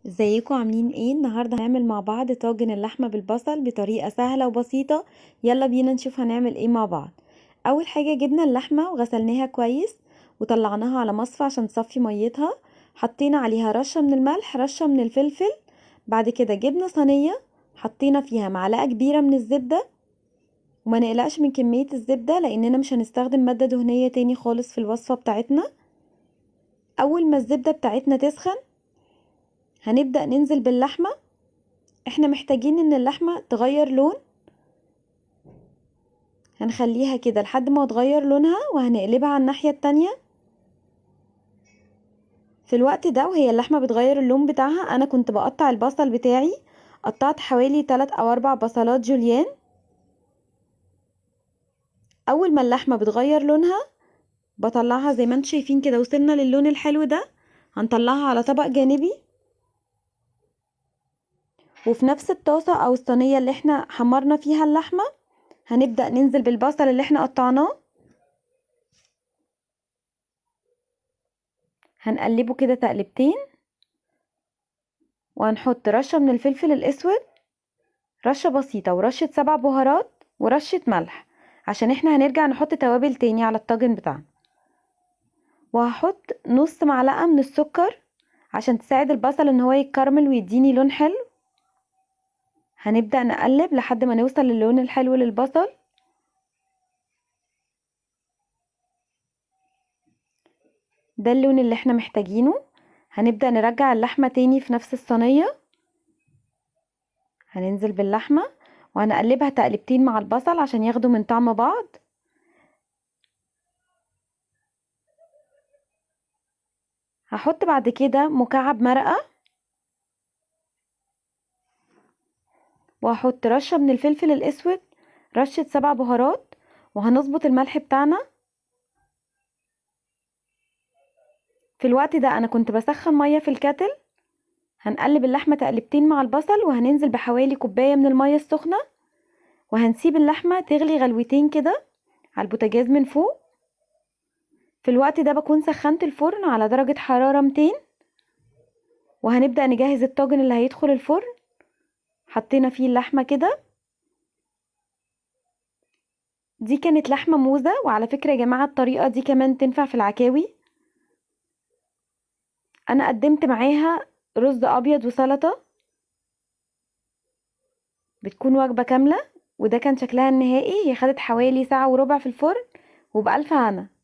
ازيكم عاملين ايه؟ النهارده هنعمل مع بعض طاجن اللحمه بالبصل بطريقه سهله وبسيطه. يلا بينا نشوف هنعمل ايه مع بعض. اول حاجه جبنا اللحمه وغسلناها كويس وطلعناها على مصفى عشان تصفي ميتها. حطينا عليها رشه من الملح، رشه من الفلفل. بعد كده جبنا صينيه، حطينا فيها معلقه كبيره من الزبده. وما نقلقش من كميه الزبده لاننا مش هنستخدم ماده دهنيه تاني خالص في الوصفه بتاعتنا. اول ما الزبده بتاعتنا تسخن هنبدأ ننزل باللحمة. احنا محتاجين ان اللحمة تغير لون، هنخليها كده لحد ما تغير لونها وهنقلبها على الناحية التانية. في الوقت ده وهي اللحمة بتغير اللون بتاعها انا كنت بقطع البصل بتاعي. قطعت حوالي 3 او 4 بصلات جوليان. اول ما اللحمة بتغير لونها بطلعها زي ما انتم شايفين كده، وصلنا للون الحلو ده. هنطلعها على طبق جانبي، وفي نفس الطاسة او الصينية اللي احنا حمرنا فيها اللحمة هنبدأ ننزل بالبصل اللي احنا قطعناه. هنقلبه كده تقلبتين، وهنحط رشة من الفلفل الأسود، رشة بسيطة، ورشة 7 بهارات، ورشة ملح عشان احنا هنرجع نحط توابل تاني على الطاجن بتاعنا. وهحط نص معلقة من السكر عشان تساعد البصل ان هو يتكرمل ويديني لون حلو. هنبدأ نقلب لحد ما نوصل للون الحلو للبصل. ده اللون اللي احنا محتاجينه. هنبدأ نرجع اللحمة تاني في نفس الصينية. هننزل باللحمة وهنقلبها تقلبتين مع البصل عشان ياخدوا من طعم بعض. هحط بعد كده مكعب مرقة، وهحط رشة من الفلفل الأسود، رشة 7 بهارات، وهنظبط الملح بتاعنا. في الوقت ده أنا كنت بسخن مية في الكاتل. هنقلب اللحمة تقلبتين مع البصل، وهننزل بحوالي كوباية من المية السخنة، وهنسيب اللحمة تغلي غلوتين كده على البوتاجاز من فوق. في الوقت ده بكون سخنت الفرن على درجة حرارة 200، وهنبدأ نجهز الطاجن اللي هيدخل الفرن. حطينا فيه اللحمة كده. دي كانت لحمة موزة، وعلى فكرة يا جماعة الطريقة دي كمان تنفع في العكاوي. انا قدمت معاها رز ابيض وسلطة، بتكون وجبة كاملة. وده كان شكلها النهائي. هي خدت حوالي ساعة وربع في الفرن، وبألف هنا.